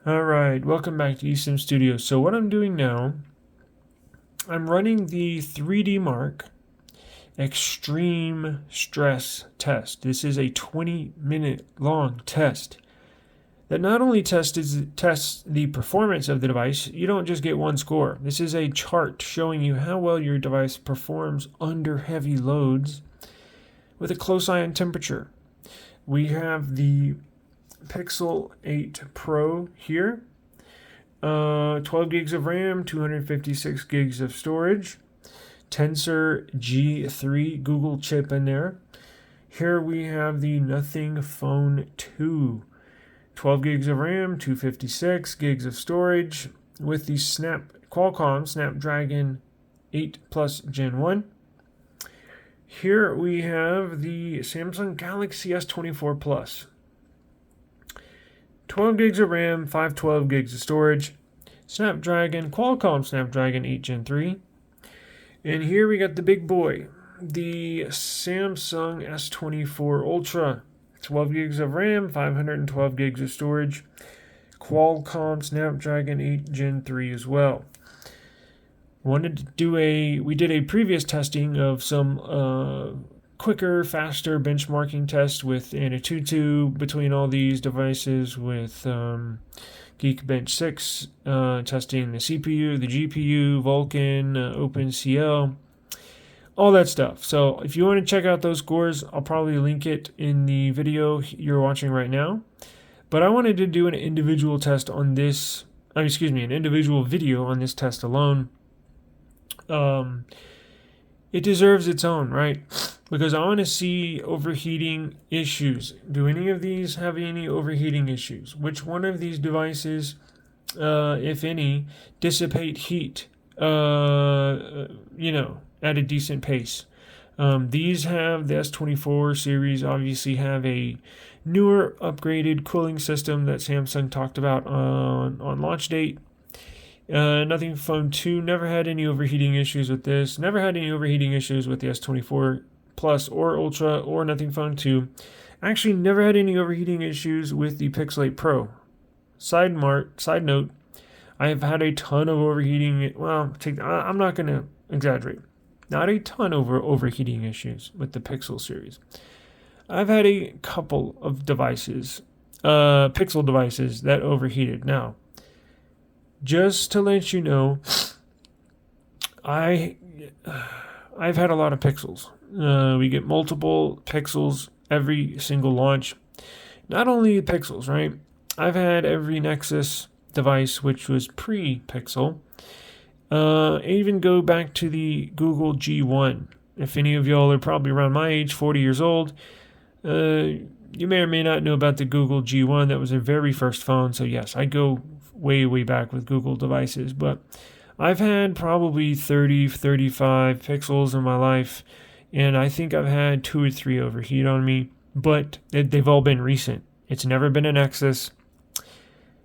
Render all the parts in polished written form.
Alright, welcome back to eSIM Studio. So what I'm doing now, I'm running the 3D Mark Extreme Stress Test. This is a 20-minute long test that not only tests the performance of the device, you don't just get one score. This is a chart showing you how well your device performs under heavy loads with a close eye on temperature. We have the Pixel 8 Pro here, 12 gigs of RAM, 256 gigs of storage, Tensor G3 Google chip in there. Here we have the Nothing Phone 2, 12 gigs of RAM, 256 gigs of storage with the Qualcomm Snapdragon 8 Plus Gen 1. Here we have the Samsung Galaxy S24 Plus, 12 gigs of RAM, 512 gigs of storage, Qualcomm Snapdragon 8 Gen 3. And here we got the big boy, the Samsung S24 Ultra, 12 gigs of RAM, 512 gigs of storage, Qualcomm Snapdragon 8 Gen 3 as well. We did a previous testing of some quicker, faster benchmarking tests with Antutu between all these devices with Geekbench 6, testing the CPU, the GPU, Vulkan, OpenCL, all that stuff. So if you want to check out those scores, I'll probably link it in the video you're watching right now. But I wanted to do an individual test on this, an individual video on this test alone. It deserves its own, right? Because I want to see overheating issues. Do any of these have any overheating issues? Which one of these devices, if any, dissipate heat, at a decent pace? These have the S24 series, obviously have a newer upgraded cooling system that Samsung talked about on launch date. Nothing Phone 2, never had any overheating issues with this. Never had any overheating issues with the S24 Plus or Ultra or Nothing Phone 2. Actually, never had any overheating issues with the Pixel 8 Pro. Side note, I have had a ton of overheating. Well, I'm not going to exaggerate. Not a ton of overheating issues with the Pixel series. I've had a couple of devices, Pixel devices, that overheated. Now, just to let you know, I've had a lot of Pixels. We get multiple Pixels every single launch. Not only Pixels, right? I've had every Nexus device, which was pre-Pixel. Even go back to the Google G1. If any of y'all are probably around my age, 40 years old, you may or may not know about the Google G1. That was their very first phone. So yes, I go way, way back with Google devices. But I've had probably 30, 35 Pixels in my life. And I think I've had 2 or 3 overheat on me. But they've all been recent. It's never been an Nexus.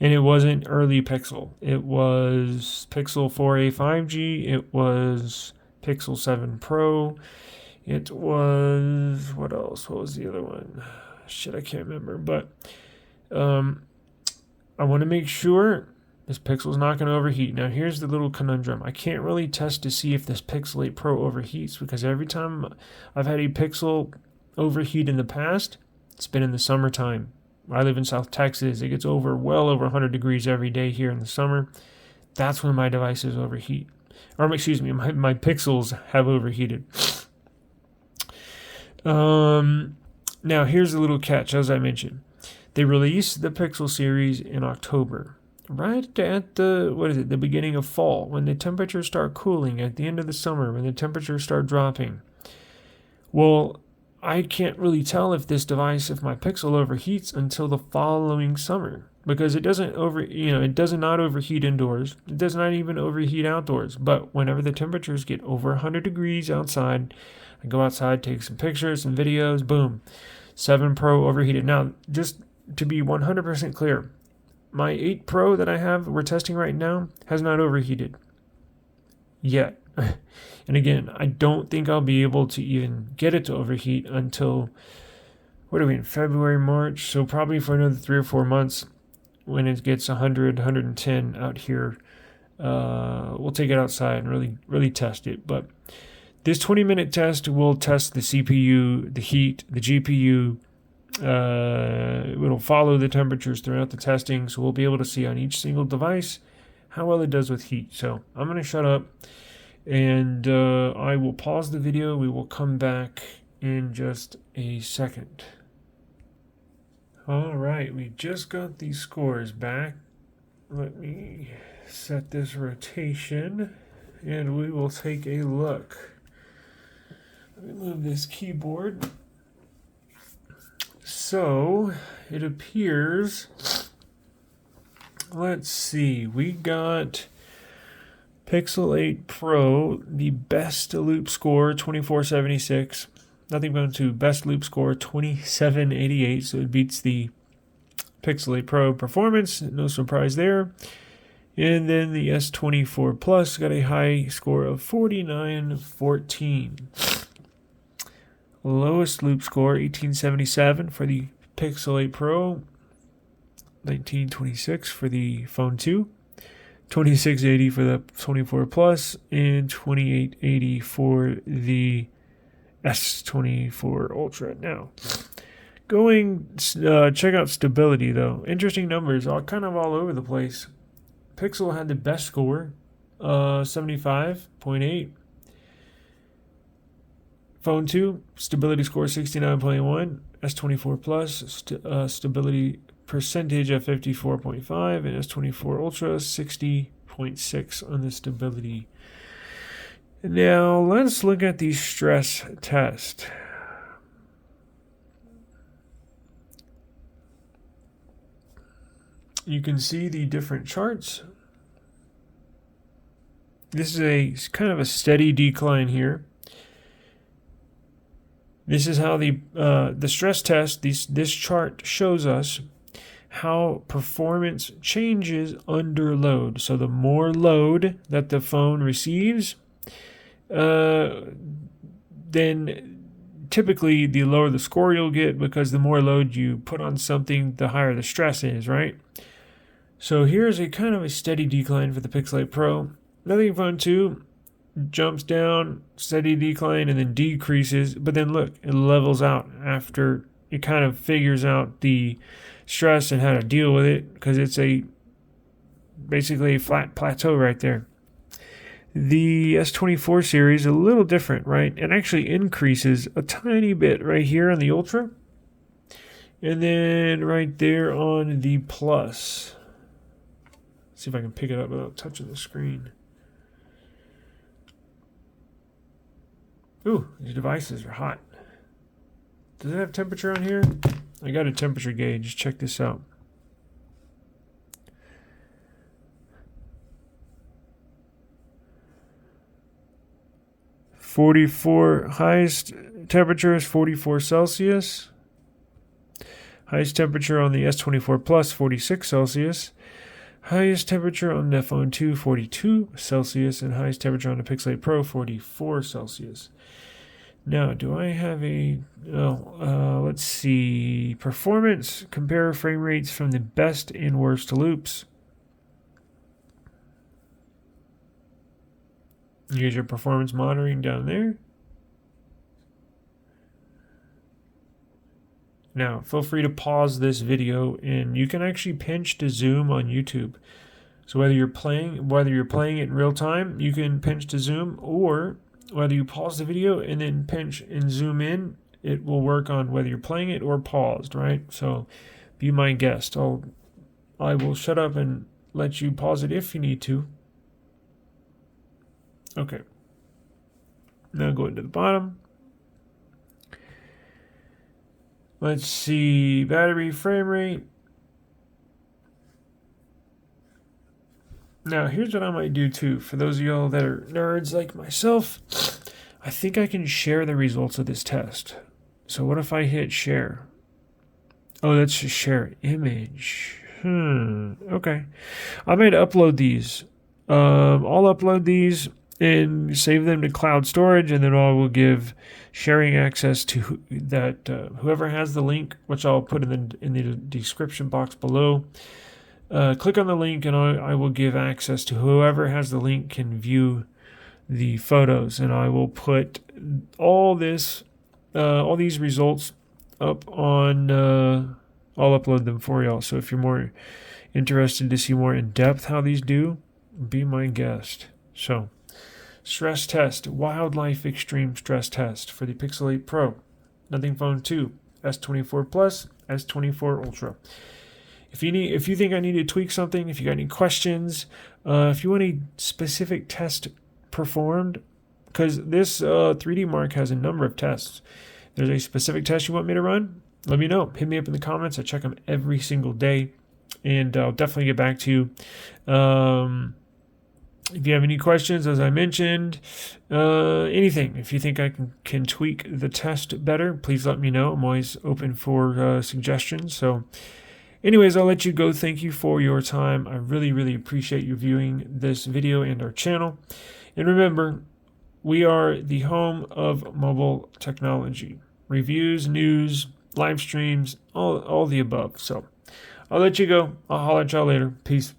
And it wasn't early Pixel. It was Pixel 4a 5G. It was Pixel 7 Pro. It was, what else? What was the other one? Shit, I can't remember. But I want to make sure this Pixel's not going to overheat. Now, here's the little conundrum. I can't really test to see if this Pixel 8 Pro overheats because every time I've had a Pixel overheat in the past, it's been in the summertime. I live in South Texas. It gets well over 100 degrees every day here in the summer. That's when my devices overheat. Or, excuse me, my Pixels have overheated. Now, here's a little catch, as I mentioned. They released the Pixel series in October, right at the beginning of fall, when the temperatures start cooling, at the end of the summer, when the temperatures start dropping. Well, I can't really tell if my Pixel overheats until the following summer, because it does not overheat indoors. It does not even overheat outdoors. But whenever the temperatures get over 100 degrees outside, I go outside, take some pictures, some videos, boom, 7 Pro overheated. Now, just to be 100% clear, my 8 Pro that we're testing right now, has not overheated yet. And again, I don't think I'll be able to even get it to overheat until, what are we in, February, March? So probably for another 3 or 4 months. when it gets 100, 110 out here, we'll take it outside and really test it. But this 20-minute test will test the CPU, the heat, the GPU. It'll follow the temperatures throughout the testing, so we'll be able to see on each single device how well it does with heat. So I'm going to shut up, and I will pause the video. We will come back in just a second. All right, we just got these scores back. Let me set this rotation, and we will take a look. Let me move this keyboard. So it appears, let's see, we got Pixel 8 Pro, the best loop score, 2476. Nothing but to best loop score, 2788. So it beats the Pixel 8 Pro performance. No surprise there. And then the S24 Plus got a high score of 4914. Lowest loop score, 1877 for the Pixel 8 Pro, 1926 for the Phone 2, 2680 for the 24 Plus, and 2880 for the S24 Ultra. Now, check out stability though. Interesting numbers, kind of all over the place. Pixel had the best score, 75.8. Phone 2, stability score 69.1. S24 Plus, stability percentage of 54.5. And S24 Ultra, 60.6 on the stability. Now, let's look at the stress test. You can see the different charts. This is a kind of a steady decline here. This is how the stress test, this chart shows us how performance changes under load. So the more load that the phone receives, then typically the lower the score you'll get, because the more load you put on something, the higher the stress is, right? So here's a kind of a steady decline for the Pixel 8 Pro. Nothing Phone 2 jumps down, steady decline, and then decreases. But then look, it levels out after it kind of figures out the stress and how to deal with it, because it's basically a flat plateau right there. The S24 series a little different, right? It actually increases a tiny bit right here on the Ultra, and then right there on the Plus. Let's see if I can pick it up without touching the screen. Ooh, these devices are hot. Does it have temperature on here? I got a temperature gauge. Check this out. Highest temperature is 44 Celsius. Highest temperature on the S24 Plus, 46 Celsius. Highest temperature on the Phone 2, 42 Celsius. And highest temperature on the Pixel 8 Pro, 44 Celsius. Now, do I have let's see. Performance. Compare frame rates from the best and worst loops. Here's your performance monitoring down there. Now, feel free to pause this video, and you can actually pinch to zoom on YouTube. So whether you're playing it in real time, you can pinch to zoom, or whether you pause the video and then pinch and zoom in, it will work on whether you're playing it or paused, right? So be my guest. I will shut up and let you pause it if you need to. Okay. Now go into the bottom. Let's see, battery, frame rate. Now, here's what I might do too. For those of y'all that are nerds like myself, I think I can share the results of this test. So what if I hit share? Oh, that's just share image. Okay. I might upload these. I'll upload these and save them to cloud storage, and then I will give sharing access to whoever has the link, which I'll put in the description box below. click on the link, and I will give access to whoever has the link can view the photos, and I will put all these results up on. I'll upload them for y'all. So if you're more interested to see more in depth how these do, be my guest. So, stress test, wildlife extreme stress test for the Pixel 8 Pro, Nothing Phone 2, S24 Plus, S24 Ultra. If you think I need to tweak something, if you got any questions, if you want a specific test performed, because this 3D Mark has a number of tests. There's a specific test you want me to run, let me know. Hit me up in the comments. I check them every single day, and I'll definitely get back to you. If you have any questions, as I mentioned, anything, if you think I can tweak the test better, please let me know. I'm always open for suggestions. So anyways, I'll let you go. Thank you for your time. I really, really appreciate you viewing this video and our channel. And remember, we are the home of mobile technology. Reviews, news, live streams, all the above. So I'll let you go. I'll holler at y'all later. Peace.